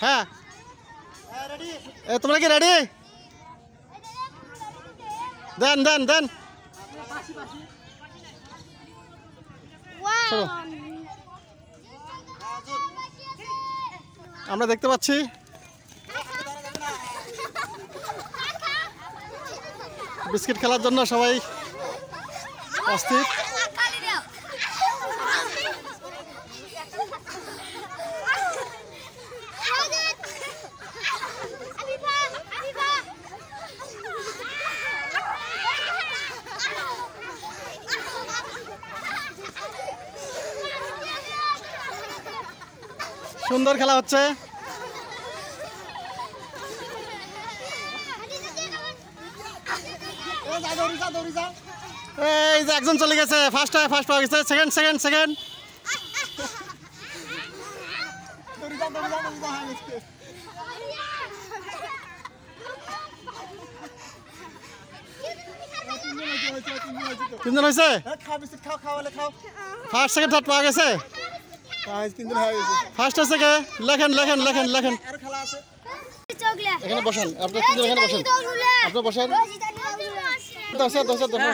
হ্যাঁ তোমরা কি রেডি? দেন দেন দেন আমরা দেখতে পাচ্ছি বিস্কিট খেলার জন্য সবাই অস্থির। সুন্দর খেলা হচ্ছে। এই যে একজন চলে গেছে, ফার্স্ট পাওয়া গেছে, সেকেন্ড সেকেন্ড সেকেন্ড। তিনজন হয়েছে, ফার্স্ট সেকেন্ড থার্ড পাওয়া গেছে। ফার্স্ট আছে কে? লেখেন লেখেন লেখেন লেখেন। এখানে বসেন, আপনার তিনজন এখানে বসেন, আপনার বসেন। দশ দশ দশ